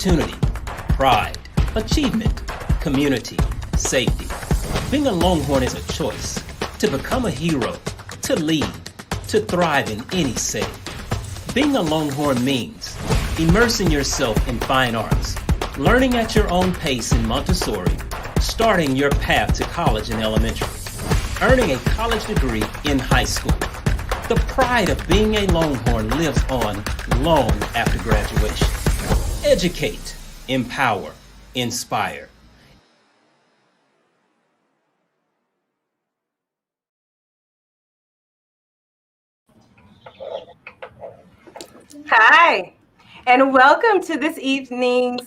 opportunity, pride, achievement, community, safety. Being a Longhorn is a choice to become a hero, to lead, to thrive in any setting. Being a Longhorn means immersing yourself in fine arts, learning at your own pace in Montessori, starting your path to college in elementary, earning a college degree in high school. The pride of being a Longhorn lives on long after graduation. Educate, empower, inspire. Hi, and welcome to this evening's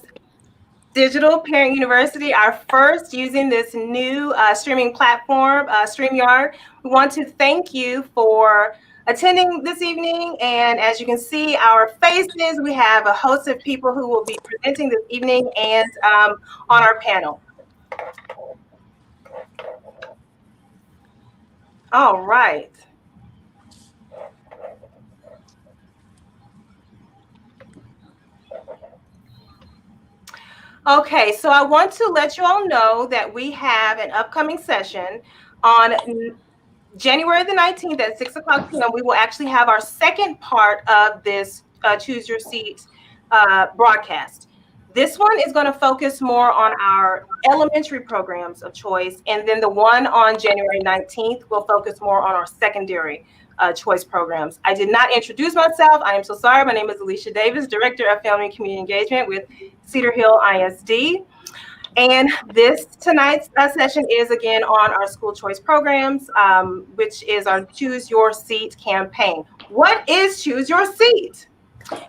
Digital Parent University, our first using this new streaming platform, StreamYard. We want to thank you for attending this evening, and as you can see our faces, we have a host of people who will be presenting this evening and on our panel. All right. Okay, so I want to let you all know that we have an upcoming session on January the 19th at 6 o'clock p.m. We will actually have our second part of this Choose Your Seat broadcast. This one is going to focus more on our elementary programs of choice, and then the one on January 19th will focus more on our secondary choice programs. I did not introduce myself. I am so sorry. My name is Alicia Davis, Director of Family and Community Engagement with Cedar Hill ISD. And this tonight's session is again on our school choice programs, which is our Choose Your Seat campaign. What is Choose Your Seat?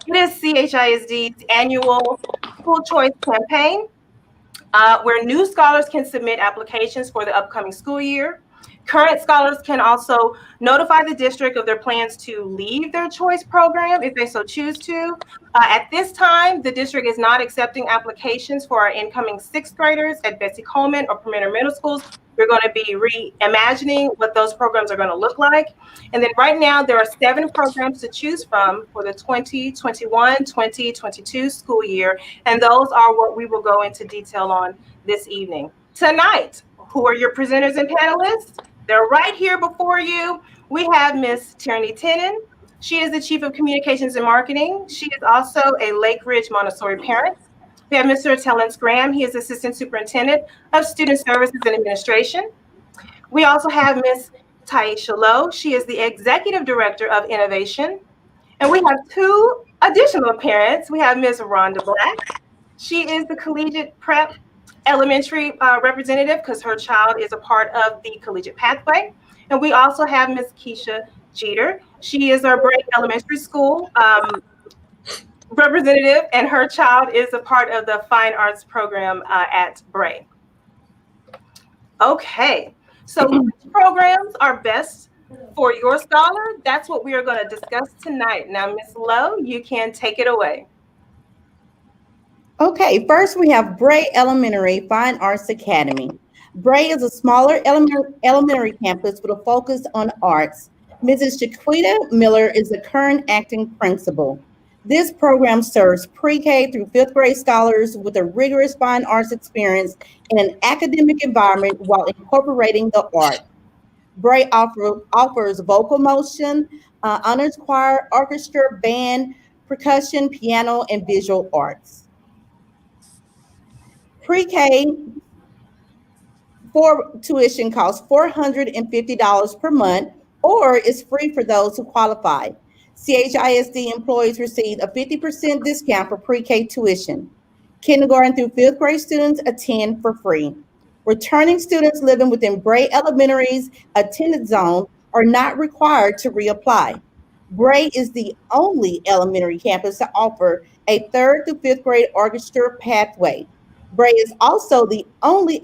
It is CHISD's annual school choice campaign, where new scholars can submit applications for the upcoming school year. Current scholars can also notify the district of their plans to leave their choice program if they so choose to. At this time, the district is not accepting applications for our incoming sixth graders at Betsy Coleman or Perimeter Middle Schools. We're going to be reimagining what those programs are going to look like. And then right now, there are 7 programs to choose from for the 2021-2022 school year. And those are what we will go into detail on this evening. Tonight, who are your presenters and panelists? They're right here before you. We have Miss Tierney Tennant. She is the Chief of Communications and Marketing. She is also a Lake Ridge Montessori parent. We have Mr. Tellance Graham. He is Assistant Superintendent of Student Services and Administration. We also have Miss Taisha Lowe. She is the Executive Director of Innovation. And we have 2 additional parents. We have Miss Rhonda Black. She is the Collegiate Prep Elementary representative because her child is a part of the collegiate pathway. And we also have Miss Keisha Jeter. She is our Bray Elementary School representative, and her child is a part of the fine arts program at Bray. Okay, so which programs are best for your scholar? That's what we are going to discuss tonight. Now, Miss Lowe, you can take it away. Okay, first we have Bray Elementary Fine Arts Academy. Bray is a smaller elementary campus with a focus on arts. Mrs. Shaquita Miller is the current acting principal. This program serves pre-K through 5th grade scholars with a rigorous fine arts experience in an academic environment while incorporating the art. Bray offers vocal motion, honors choir, orchestra, band, percussion, piano, and visual arts. Pre-K for tuition costs $450 per month or is free for those who qualify. CHISD employees receive a 50% discount for pre-K tuition. Kindergarten through 5th grade students attend for free. Returning students living within Bray Elementary's attendance zone are not required to reapply. Bray is the only elementary campus to offer a 3rd through 5th grade orchestra pathway. Bray is also the only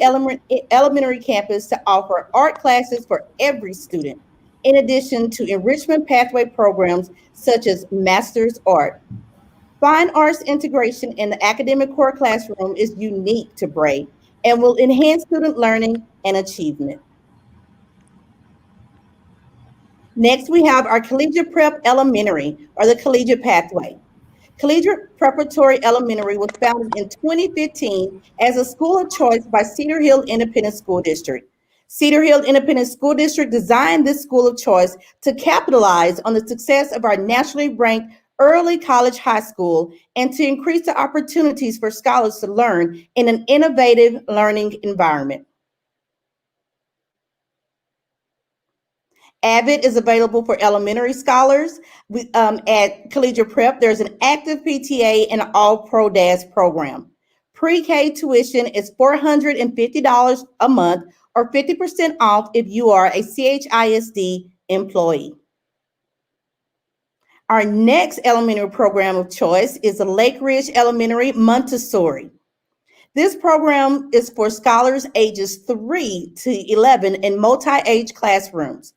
elementary campus to offer art classes for every student, in addition to enrichment pathway programs such as Master's Art. Fine arts integration in the academic core classroom is unique to Bray and will enhance student learning and achievement. Next, we have our Collegiate Prep Elementary, or the Collegiate Pathway. Collegiate Preparatory Elementary was founded in 2015 as a school of choice by Cedar Hill Independent School District. Cedar Hill Independent School District designed this school of choice to capitalize on the success of our nationally ranked early college high school and to increase the opportunities for scholars to learn in an innovative learning environment. Avid is available for elementary scholars. At Collegiate Prep, there's an active PTA and an all-pro DAS program. Pre-K tuition is $450 a month or 50% off if you are a CHISD employee. Our next elementary program of choice is the Lake Ridge Elementary Montessori. This program is for scholars ages 3 to 11 in multi-age classrooms.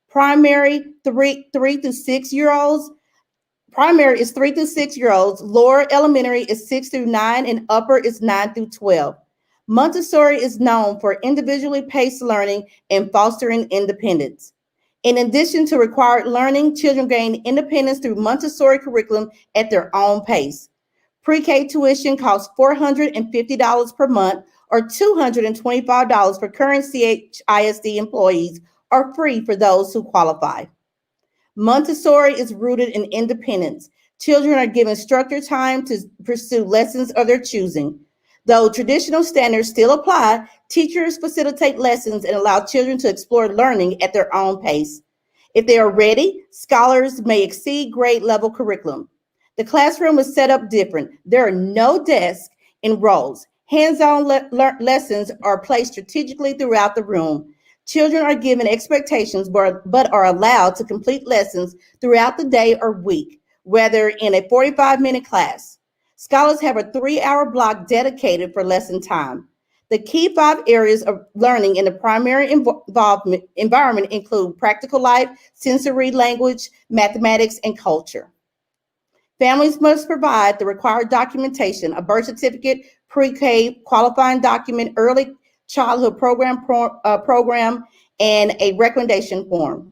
Primary 3 through 6 year olds. Primary is 3 through 6 year olds. Lower elementary is 6 through 9, and upper is 9 through 12. Montessori is known for individually paced learning and fostering independence. In addition to required learning, children gain independence through Montessori curriculum at their own pace. Pre-K tuition costs $450 per month or $225 for current CHISD employees, are free for those who qualify. Montessori is rooted in independence. Children are given structured time to pursue lessons of their choosing. Though traditional standards still apply, teachers facilitate lessons and allow children to explore learning at their own pace. If they are ready, scholars may exceed grade level curriculum. The classroom is set up different. There are no desks and rows. Hands-on lessons are placed strategically throughout the room. Children are given expectations but are allowed to complete lessons throughout the day or week, whether in a 45-minute class. Scholars have a 3-hour block dedicated for lesson time. The key 5 areas of learning in the primary environment include practical life, sensory, language, mathematics, and culture. Families must provide the required documentation, a birth certificate, pre-K qualifying document, early childhood program, and a recommendation form.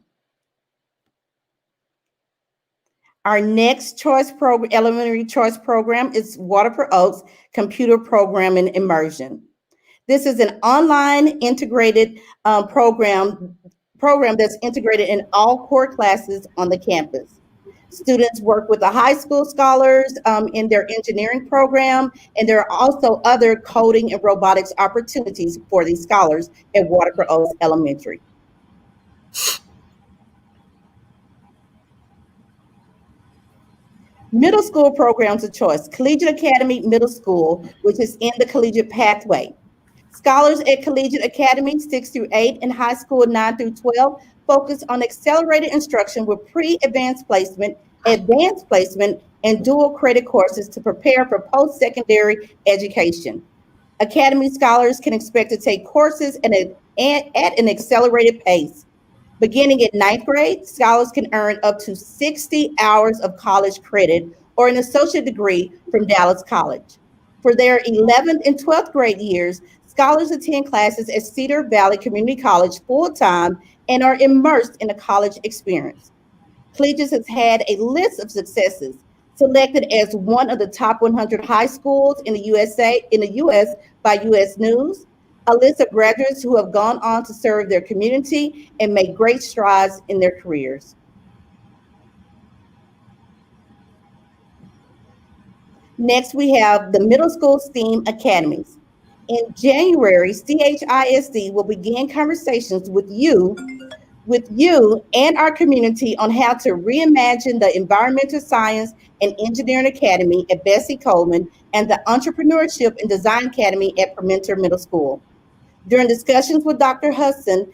Our next elementary choice program is Waterford Oaks Computer Programming Immersion. This is an online integrated program that's integrated in all core classes on the campus. Students work with the high school scholars in their engineering program, and there are also other coding and robotics opportunities for these scholars at Waterford Oaks Elementary. Middle school programs of choice. Collegiate Academy Middle School, which is in the collegiate pathway. Scholars at Collegiate Academy 6 through 8 and high school 9 through 12 focus on accelerated instruction with pre-advanced placement, advanced placement, and dual credit courses to prepare for post-secondary education. Academy scholars can expect to take courses at an accelerated pace. Beginning at 9th grade, scholars can earn up to 60 hours of college credit or an associate degree from Dallas College. For their 11th and 12th grade years, scholars attend classes at Cedar Valley Community College full-time and are immersed in a college experience. Collegiate has had a list of successes, selected as one of the top 100 high schools in the U.S. by U.S. News, a list of graduates who have gone on to serve their community and make great strides in their careers. Next, we have the middle school STEAM academies. In January, CHISD will begin conversations with you and our community on how to reimagine the Environmental Science and Engineering Academy at Bessie Coleman and the Entrepreneurship and Design Academy at Permenter Middle School. During discussions with Dr. Hudson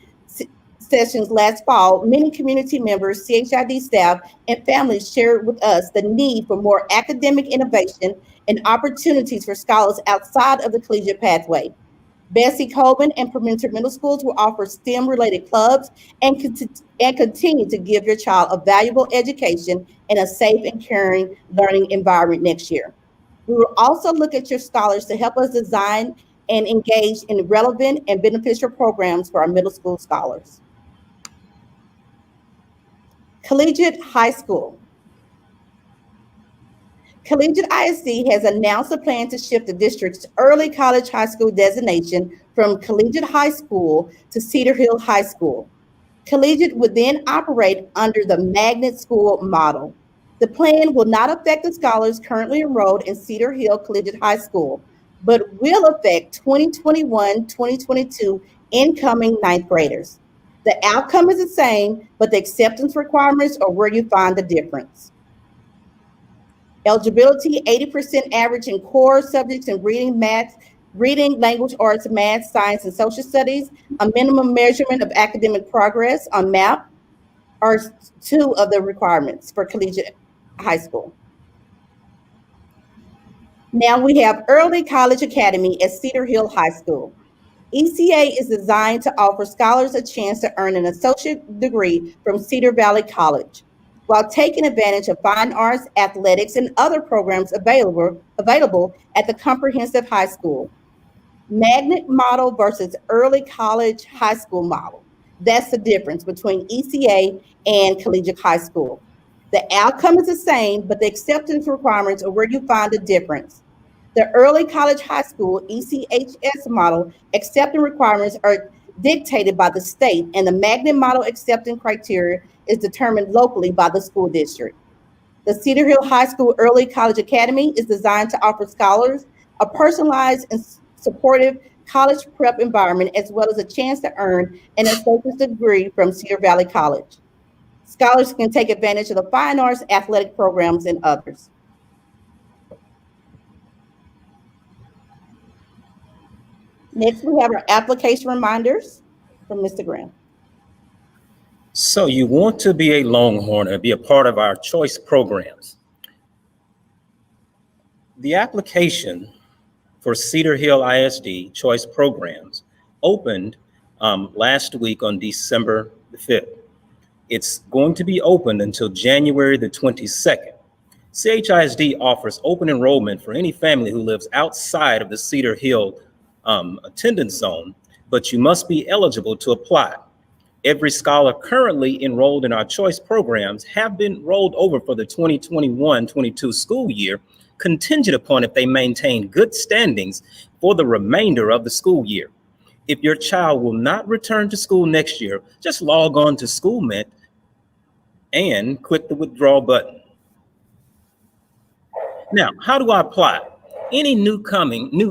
sessions last fall, many community members, CHID staff, and families shared with us the need for more academic innovation and opportunities for scholars outside of the collegiate pathway. Bessie Coleman and Permenter Middle Schools will offer STEM-related clubs and continue to give your child a valuable education in a safe and caring learning environment next year. We will also look at your scholars to help us design and engage in relevant and beneficial programs for our middle school scholars. Collegiate High School. Collegiate ISD has announced a plan to shift the district's early college high school designation from Collegiate High School to Cedar Hill High School. Collegiate would then operate under the magnet school model. The plan will not affect the scholars currently enrolled in Cedar Hill Collegiate High School, but will affect 2021-2022 incoming ninth graders. The outcome is the same, but the acceptance requirements are where you find the difference. Eligibility, 80% average in core subjects in reading, language arts, math, science, and social studies. A minimum measurement of academic progress on MAP are two of the requirements for collegiate high school. Now we have Early College Academy at Cedar Hill High School. ECA is designed to offer scholars a chance to earn an associate degree from Cedar Valley College, while taking advantage of fine arts, athletics, and other programs available at the comprehensive high school. Magnet model versus early college high school model. That's the difference between ECA and collegiate high school. The outcome is the same, but the acceptance requirements are where you find the difference. The early college high school ECHS model acceptance requirements are dictated by the state, and the magnet model acceptance criteria is determined locally by the school district. The Cedar Hill High School Early College Academy is designed to offer scholars a personalized and supportive college prep environment, as well as a chance to earn an associate's degree from Cedar Valley College. Scholars can take advantage of the fine arts, athletic programs, and others. Next, we have our application reminders from Mr. Graham. So you want to be a Longhorn and be a part of our choice programs. The application for Cedar Hill ISD choice programs opened last week on December the 5th. It's going to be open until January the 22nd. CHISD offers open enrollment for any family who lives outside of the Cedar Hill attendance zone, but you must be eligible to apply. Every scholar currently enrolled in our choice programs have been rolled over for the 2021-22 school year, contingent upon if they maintain good standings for the remainder of the school year. If your child will not return to school next year, just log on to SchoolMint and click the withdraw button. Now, how do I apply? Any new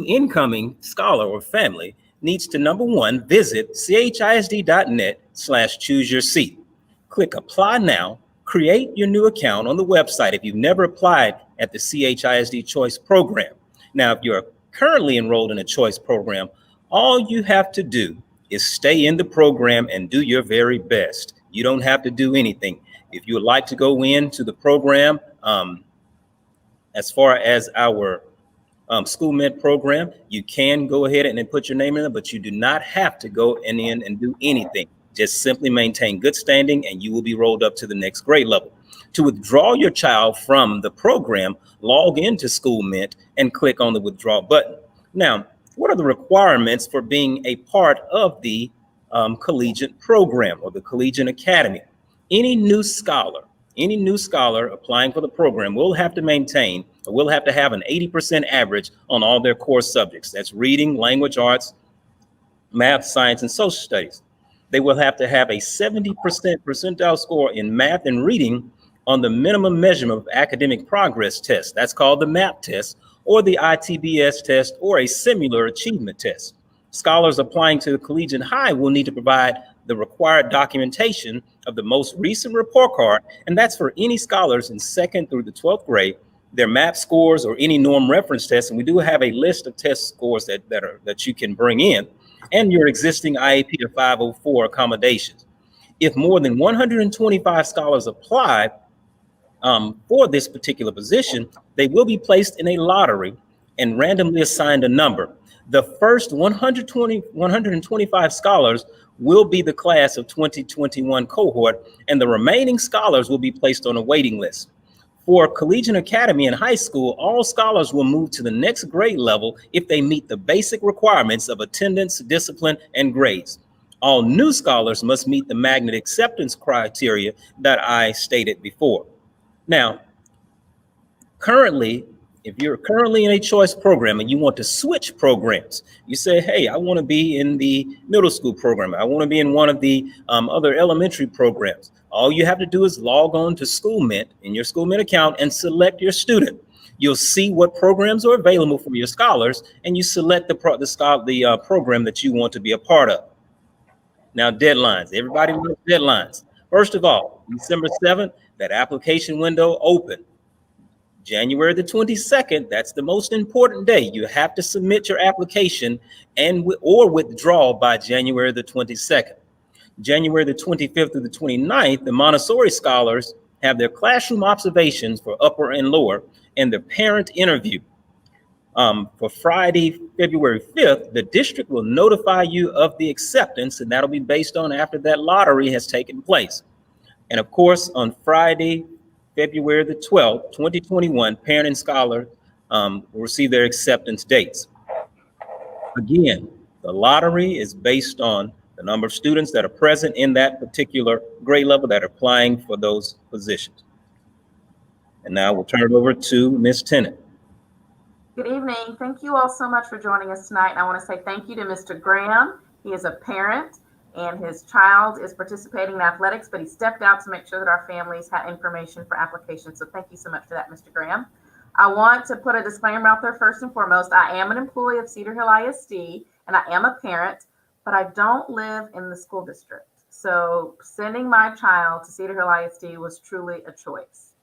incoming scholar or family needs to, number one, visit chisd.net/choose your seat. Click apply now, create your new account on the website if you've never applied at the CHISD choice program. Now, if you're currently enrolled in a choice program, all you have to do is stay in the program and do your very best. You don't have to do anything. If you would like to go into the program, as far as our SchoolMint program, you can go ahead and then put your name in there, but you do not have to go in and do anything. Just simply maintain good standing and you will be rolled up to the next grade level. To withdraw your child from the program, log into SchoolMint and click on the withdraw button. Now, what are the requirements for being a part of the collegiate program or the Collegiate Academy? Any new scholar applying for the program will have to maintain, or will have to have an 80% average on all their core subjects. That's reading, language arts, math, science, and social studies. They will have to have a 70% percentile score in math and reading on the minimum measurement of academic progress test. That's called the MAP test, or the ITBS test, or a similar achievement test. Scholars applying to the collegiate high will need to provide the required documentation of the most recent report card, and that's for any scholars in 2nd through the 12th grade, their MAP scores or any norm reference tests. And we do have a list of test scores that you can bring in, and your existing IAP or 504 accommodations. If more than 125 scholars apply for this particular position, they will be placed in a lottery and randomly assigned a number. The first 125 scholars will be the class of 2021 cohort, and the remaining scholars will be placed on a waiting list. For Collegiate Academy in high school, all scholars will move to the next grade level if they meet the basic requirements of attendance, discipline, and grades. All new scholars must meet the magnet acceptance criteria that I stated before. Now, Currently, if you're currently in a choice program and you want to switch programs, you say, hey, I want to be in the middle school program. I want to be in one of the other elementary programs. All you have to do is log on to SchoolMint in your SchoolMint account and select your student. You'll see what programs are available for your scholars, and you select the program that you want to be a part of. Now, deadlines. Everybody wants deadlines. First of all, December 7th, that application window open. January the 22nd, that's the most important day. You have to submit your application or withdraw by January the 22nd. January the 25th through the 29th, the Montessori scholars have their classroom observations for upper and lower and the parent interview. For Friday, February 5th, the district will notify you of the acceptance, and that'll be based on after that lottery has taken place. And of course, on Friday, February the 12th, 2021, parent and scholar will receive their acceptance dates. Again, the lottery is based on the number of students that are present in that particular grade level that are applying for those positions. And now we'll turn it over to Ms. Tennant. Good evening. Thank you all so much for joining us tonight. And I want to say thank you to Mr. Graham. He is a parent and his child is participating in athletics, but he stepped out to make sure that our families had information for applications. So thank you so much for that, Mr. Graham. I want to put a disclaimer out there first and foremost. I am an employee of Cedar Hill ISD and I am a parent, but I don't live in the school district. So sending my child to Cedar Hill ISD was truly a choice.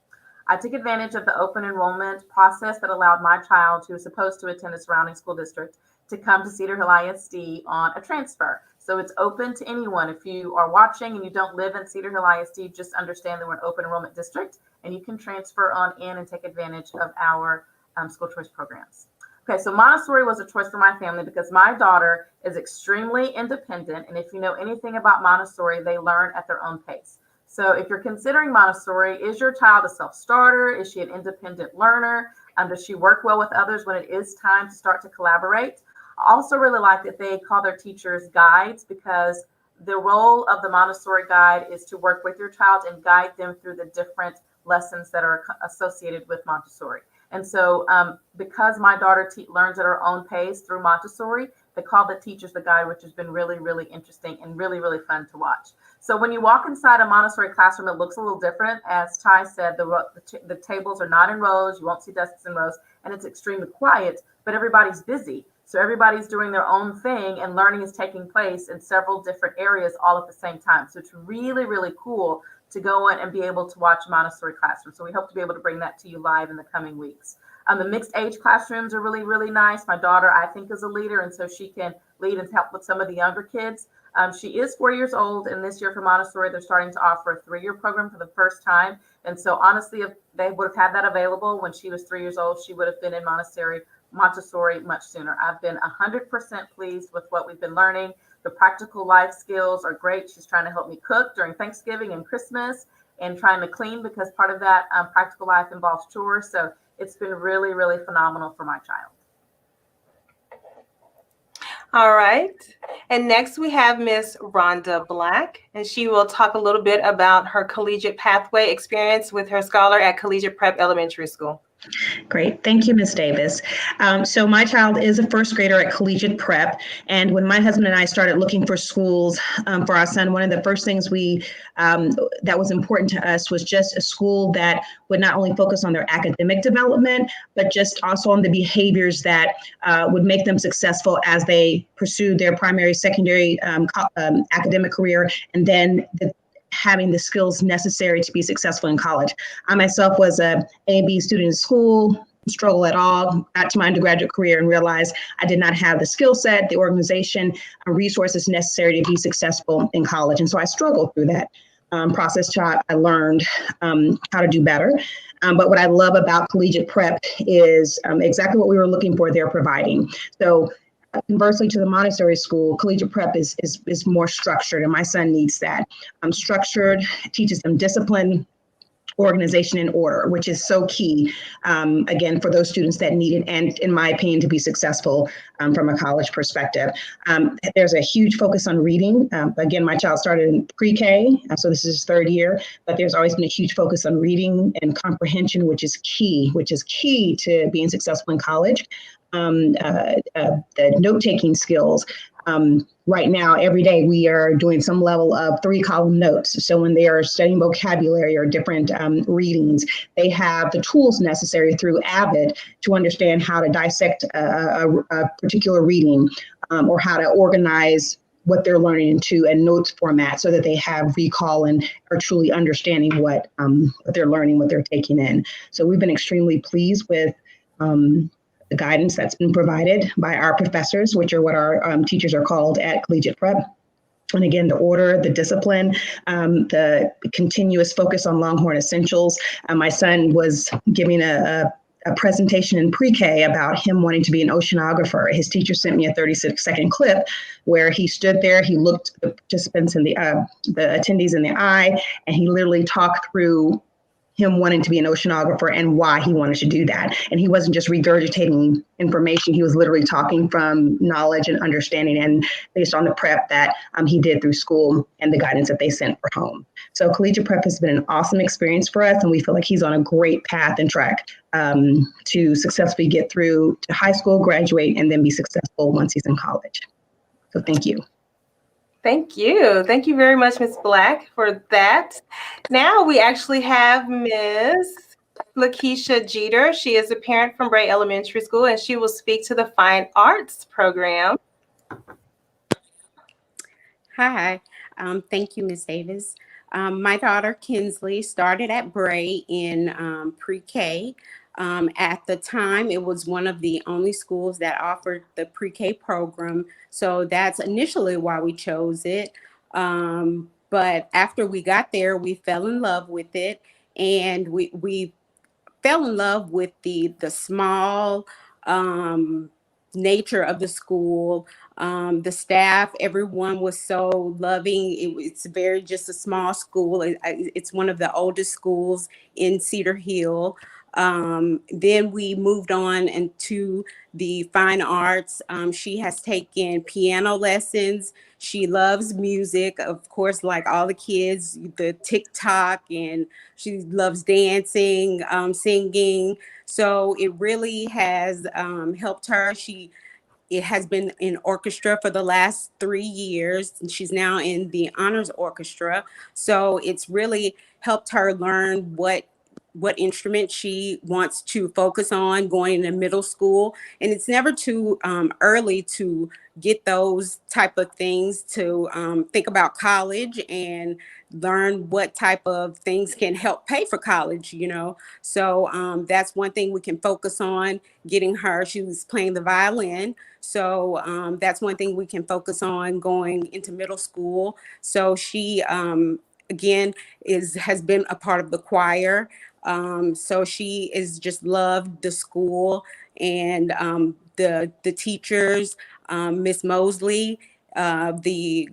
I took advantage of the open enrollment process that allowed my child, who was supposed to attend a surrounding school district, to come to Cedar Hill ISD on a transfer. So it's open to anyone. If you are watching and you don't live in Cedar Hill ISD, just understand that we're an open enrollment district and you can transfer on in and take advantage of our school choice programs. Okay, so Montessori was a choice for my family because my daughter is extremely independent. And if you know anything about Montessori, they learn at their own pace. So if you're considering Montessori, is your child a self-starter? Is she an independent learner? Does she work well with others when it is time to start to collaborate? I also really like that they call their teachers guides because the role of the Montessori guide is to work with your child and guide them through the different lessons that are associated with Montessori. And so because my daughter learns at her own pace through Montessori, they call the teachers the guide, which has been really, really interesting and really, really fun to watch. So when you walk inside a Montessori classroom, it looks a little different. As Ty said, the tables are not in rows. You won't see desks in rows, and it's extremely quiet, but everybody's busy. So everybody's doing their own thing and learning is taking place in several different areas all at the same time. So it's really, really cool to go in and be able to watch Montessori classroom. So we hope to be able to bring that to you live in the coming weeks. The mixed age classrooms are really, really nice. My daughter, I think, is a leader, and so she can lead and help with some of the younger kids. She is 4 years old, and this year for Montessori, they're starting to offer a 3-year program for the first time. And so honestly, if they would have had that available when she was 3 years old, she would have been in Montessori much sooner. I've been 100% pleased with what we've been learning. The practical life skills are great. She's trying to help me cook during Thanksgiving and Christmas and trying to clean because part of that practical life involves chores. So it's been really, really phenomenal for my child. All right. And next we have Miss Rhonda Black, and she will talk a little bit about her collegiate pathway experience with her scholar at Collegiate Prep Elementary School. Great. Thank you, Ms. Davis. So my child is a first grader at Collegiate Prep. And when my husband and I started looking for schools for our son, one of the first things that was important to us was just a school that would not only focus on their academic development, but just also on the behaviors that would make them successful as they pursue their primary, secondary academic career, and then having the skills necessary to be successful in college. I myself was a A and B student in school, struggle at all, got to my undergraduate career and realized I did not have the skill set, the organization, resources necessary to be successful in college. And so I struggled through that process. I learned how to do better. But what I love about Collegiate Prep is exactly what we were looking for they're providing. So conversely to the Montessori school, Collegiate Prep is more structured, and my son needs that. Structured, teaches them discipline, organization and order, which is so key, again, for those students that need it, and in my opinion, to be successful from a college perspective. There's a huge focus on reading. Again, my child started in pre-K, so this is his third year, but there's always been a huge focus on reading and comprehension, which is key to being successful in college. The note-taking skills. Right now, every day, we are doing some level of 3-column notes. So when they are studying vocabulary or different readings, they have the tools necessary through Avid to understand how to dissect a particular reading, or how to organize what they're learning into a notes format so that they have recall and are truly understanding what they're learning, what they're taking in. So we've been extremely pleased with the guidance that's been provided by our professors, which are what our teachers are called at Collegiate Prep. And again, the order, the discipline, the continuous focus on Longhorn Essentials. My son was giving a presentation in pre-K about him wanting to be an oceanographer. His teacher sent me a 36-second clip where he stood there, he looked the participants in the attendees in the eye, and he literally talked through him wanting to be an oceanographer and why he wanted to do that. And he wasn't just regurgitating information. He was literally talking from knowledge and understanding, and based on the prep that he did through school and the guidance that they sent for home. So Collegiate Prep has been an awesome experience for us, and we feel like he's on a great path and track to successfully get through to high school, graduate, and then be successful once he's in college. So thank you. Thank you. Thank you very much, Ms. Black, for that. Now we actually have Ms. Lakeisha Jeter. She is a parent from Bray Elementary School, and she will speak to the Fine Arts program. Hi, thank you, Ms. Davis. My daughter Kinsley started at Bray in pre-K. At the time, it was one of the only schools that offered the pre-K program. So that's initially why we chose it. But after we got there, we fell in love with it. And we fell in love with the small nature of the school. The staff, everyone was so loving. It's very just a small school. It's one of the oldest schools in Cedar Hill. Then we moved on into the fine arts. She has taken piano lessons. She loves music, of course, like all the kids, the TikTok, and she loves dancing, singing. So it really has helped her. It has been in orchestra for the last 3 years, and she's now in the honors orchestra. So it's really helped her learn what instrument she wants to focus on going into middle school. And it's never too early to get those type of things, to think about college and learn what type of things can help pay for college, you know. So that's one thing we can focus on, getting her. She was playing the violin. So that's one thing we can focus on going into middle school. So she, again, has been a part of the choir. So she is just loved the school and the teachers, Miss Mosley, the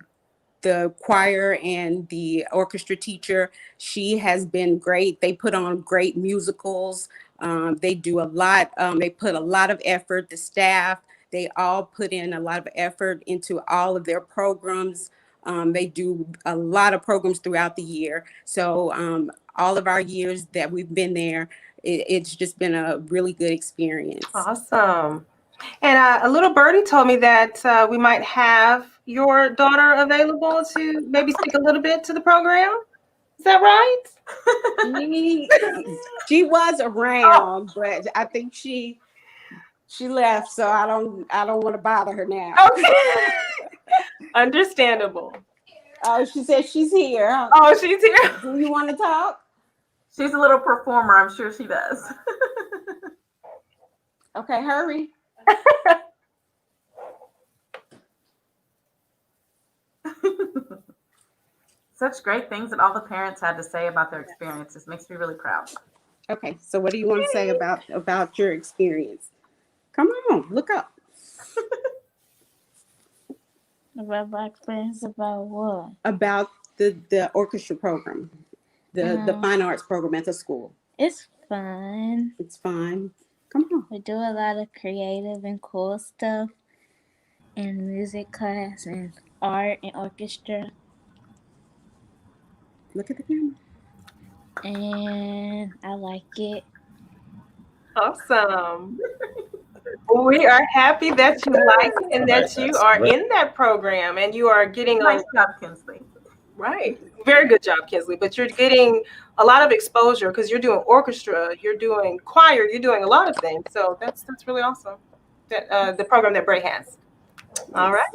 choir and the orchestra teacher. She has been great. They put on great musicals. They do a lot. They put a lot of effort. The staff, they all put in a lot of effort into all of their programs. They do a lot of programs throughout the year. So all of our years that we've been there, it's just been a really good experience. Awesome. And a little birdie told me that we might have your daughter available to maybe speak a little bit to the program. Is that right? She was around, but I think she left, so I don't want to bother her now. Okay. Understandable. Oh, she said she's here. Oh, she's here. Do you want to talk? She's a little performer. I'm sure she does. Okay, hurry. Such great things that all the parents had to say about their experiences. Makes me really proud. Okay, so what do you want to say about your experience? Come on, look up. About my experience about what? About the orchestra program. the fine arts program at the school? It's fun. It's fine. Come on. We do a lot of creative and cool stuff in music class and art and orchestra. Look at the camera. And I like it. Awesome. We are happy that you like it and that you are in that program and you are getting Nice job, Kinsley. right. Very good job, Kinsley. But you're getting a lot of exposure because you're doing orchestra, you're doing choir, you're doing a lot of things. So that's really awesome. That the program that Bray has. All right.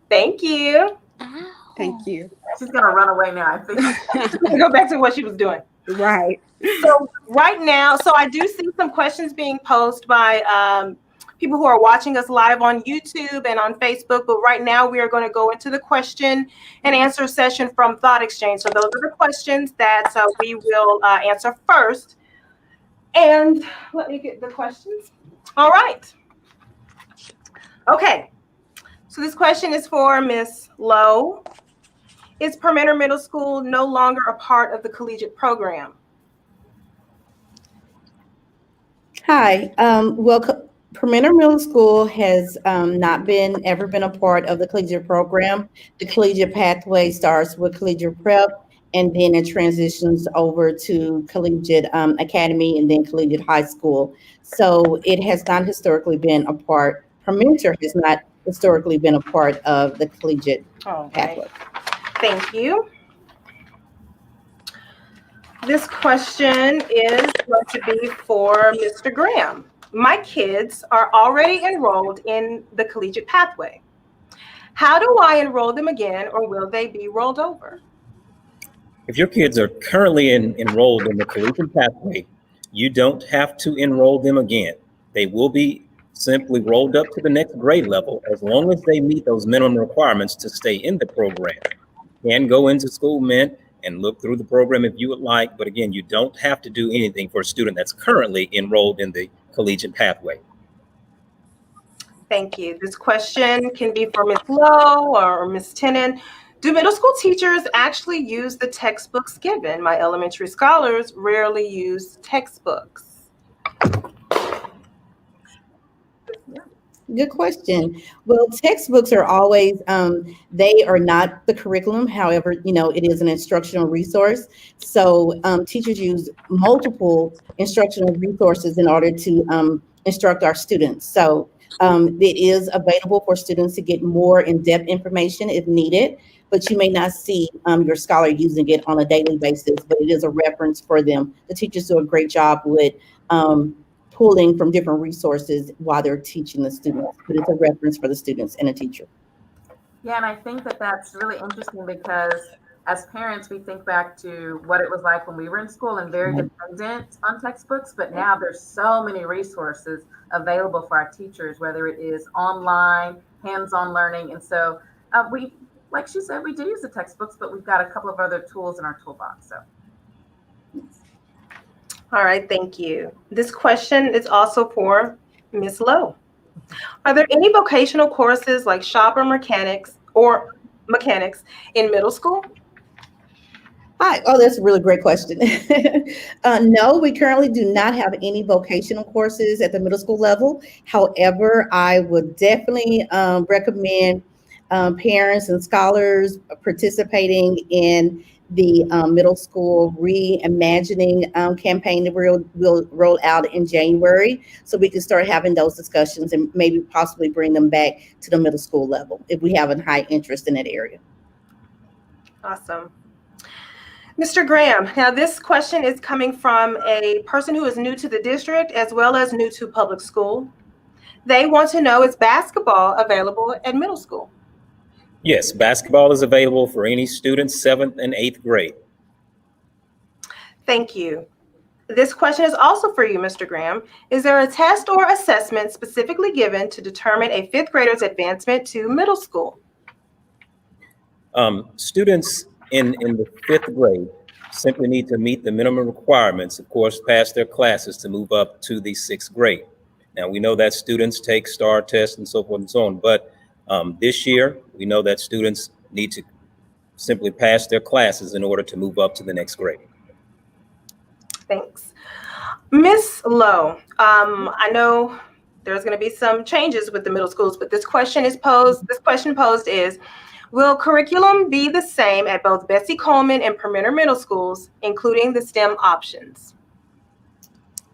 Thank you. Ow. Thank you. She's gonna run away now, I think. Go back to what she was doing. Right. So right now, so I do see some questions being posed by people who are watching us live on YouTube and on Facebook. But right now, we are going to go into the question and answer session from Thought Exchange. So those are the questions that we will answer first. And let me get the questions. All right. Okay. So this question is for Ms. Lowe. Is Permenter Middle School no longer a part of the collegiate program? Hi. Permenter Middle School has not ever been a part of the collegiate program. The collegiate pathway starts with collegiate prep, and then it transitions over to collegiate academy and then collegiate high school. So it has not historically been a part. Permenter has not historically been a part of the collegiate pathway. Thank you. This question is going to be for Mr. Graham. My kids are already enrolled in the collegiate pathway. How do I enroll them again, or will they be rolled over? If your kids are currently enrolled in the collegiate pathway, you don't have to enroll them again. They will be simply rolled up to the next grade level as long as they meet those minimum requirements to stay in the program. You can go into School Mint and look through the program if you would like, but again, you don't have to do anything for a student that's currently enrolled in the collegiate pathway. Thank you. This question can be for Ms. Lowe or Ms. Tennant. Do middle school teachers actually use the textbooks given? My elementary scholars rarely use textbooks. Good question. Well, textbooks are always, they are not the curriculum. However, it is an instructional resource. So teachers use multiple instructional resources in order to instruct our students. So it is available for students to get more in-depth information if needed, but you may not see your scholar using it on a daily basis, but it is a reference for them. The teachers do a great job with pulling from different resources while they're teaching the students, but it's a reference for the students and a teacher. Yeah, and I think that that's really interesting because as parents, we think back to what it was like when we were in school and very dependent on textbooks, but now there's so many resources available for our teachers, whether it is online, hands-on learning. And so we, like she said, we do use the textbooks, but we've got a couple of other tools in our toolbox. So. All right, thank you. This question is also for Ms. Lowe. Are there any vocational courses like shop or mechanics in middle school? Hi. Oh, that's a really great question. No, we currently do not have any vocational courses at the middle school level. However, I would definitely recommend parents and scholars participating in the middle school reimagining campaign that we'll roll out in January, so we can start having those discussions and maybe possibly bring them back to the middle school level if we have a high interest in that area. Awesome. Mr. Graham, now this question is coming from a person who is new to the district as well as new to public school. They want to know, is basketball available at middle school? Yes, basketball is available for any students 7th and 8th grade. Thank you. This question is also for you, Mr. Graham. Is there a test or assessment specifically given to determine a 5th grader's advancement to middle school? Students in the 5th grade simply need to meet the minimum requirements, of course, pass their classes to move up to the 6th grade. Now, we know that students take STAR tests and so forth and so on, but this year, we know that students need to simply pass their classes in order to move up to the next grade. Thanks. Miss Lowe, I know there's going to be some changes with the middle schools, but this question posed is, will curriculum be the same at both Bessie Coleman and Permitter Middle Schools, including the STEM options?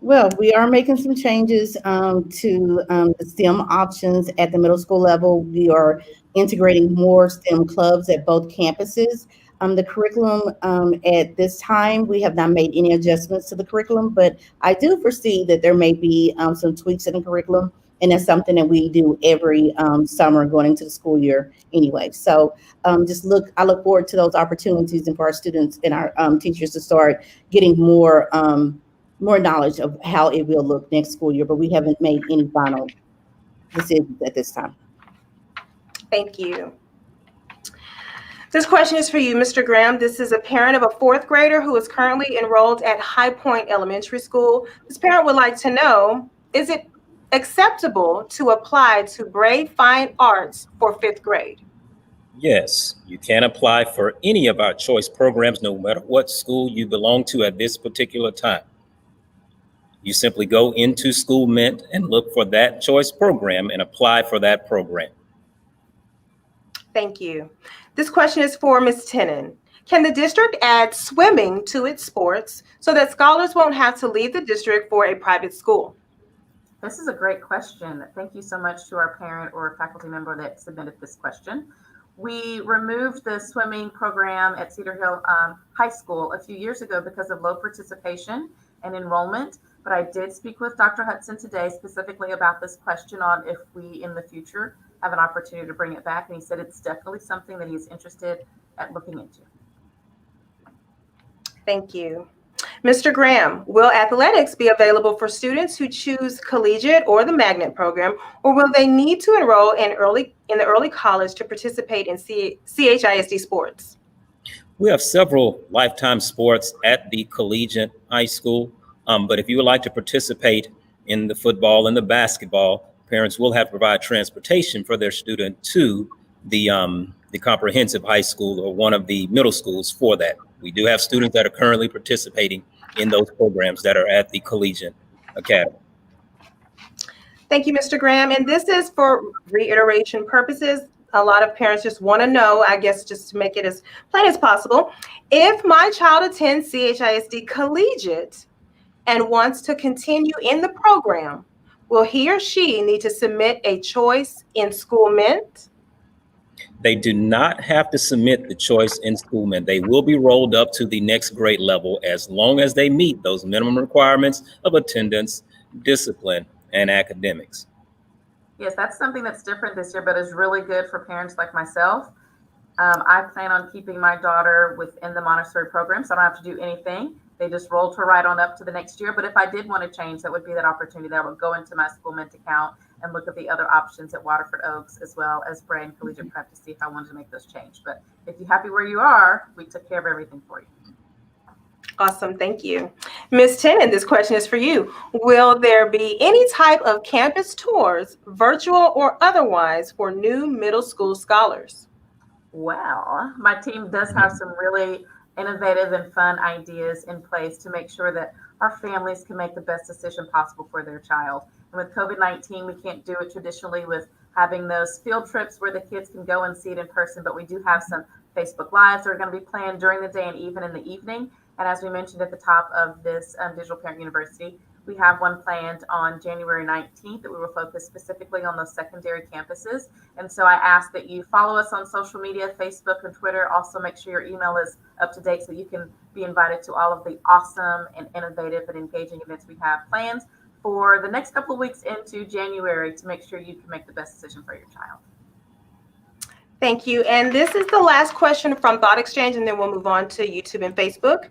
Well, we are making some changes to the STEM options at the middle school level. We are integrating more STEM clubs at both campuses. The curriculum at this time, we have not made any adjustments to the curriculum, but I do foresee that there may be some tweaks in the curriculum, and that's something that we do every summer going into the school year anyway. So I look forward to those opportunities and for our students and our teachers to start getting more knowledge of how it will look next school year, but we haven't made any final decisions at this time. Thank you. This question is for you, Mr. Graham. This is a parent of a fourth grader who is currently enrolled at High Point Elementary School. This parent would like to know, is it acceptable to apply to Brave Fine Arts for fifth grade? Yes, you can apply for any of our choice programs, no matter what school you belong to at this particular time. You simply go into SchoolMint and look for that choice program and apply for that program. Thank you. This question is for Ms. Tennant. Can the district add swimming to its sports so that scholars won't have to leave the district for a private school? This is a great question. Thank you so much to our parent or faculty member that submitted this question. We removed the swimming program at Cedar Hill High School a few years ago because of low participation and enrollment. But I did speak with Dr. Hudson today specifically about this question on if we in the future have an opportunity to bring it back. And he said it's definitely something that he's interested at looking into. Thank you. Mr. Graham, will athletics be available for students who choose collegiate or the magnet program, or will they need to enroll in the early college to participate in CHISD sports? We have several lifetime sports at the collegiate high school, but if you would like to participate in the football and the basketball, parents will have to provide transportation for their student to the comprehensive high school or one of the middle schools for that. We do have students that are currently participating in those programs that are at the Collegiate Academy. Thank you, Mr. Graham. And this is for reiteration purposes. A lot of parents just want to know, I guess, just to make it as plain as possible. If my child attends CHISD Collegiate and wants to continue in the program, will he or she need to submit a choice in SchoolMint? They do not have to submit the choice in SchoolMint. They will be rolled up to the next grade level as long as they meet those minimum requirements of attendance, discipline, and academics. Yes, that's something that's different this year, but is really good for parents like myself. I plan on keeping my daughter within the Montessori program, so I don't have to do anything. They just rolled her right on up to the next year. But if I did want to change, that would be that opportunity that I would go into my SchoolMint account and look at the other options at Waterford Oaks as well as Bray and Collegiate Prep to see if I wanted to make those change. But if you're happy where you are, we took care of everything for you. Awesome, thank you. Ms. Tennant, this question is for you. Will there be any type of campus tours, virtual or otherwise, for new middle school scholars? Well, my team does have some really innovative and fun ideas in place to make sure that our families can make the best decision possible for their child. And with COVID-19, we can't do it traditionally with having those field trips where the kids can go and see it in person, but we do have some Facebook Lives that are going to be planned during the day and even in the evening. And as we mentioned at the top of this Digital Parent University, we have one planned on January 19th that we will focus specifically on those secondary campuses. And so I ask that you follow us on social media, Facebook and Twitter. Also make sure your email is up to date so you can be invited to all of the awesome and innovative and engaging events we have planned for the next couple of weeks into January to make sure you can make the best decision for your child. Thank you. And this is the last question from Thought Exchange, and then we'll move on to YouTube and Facebook.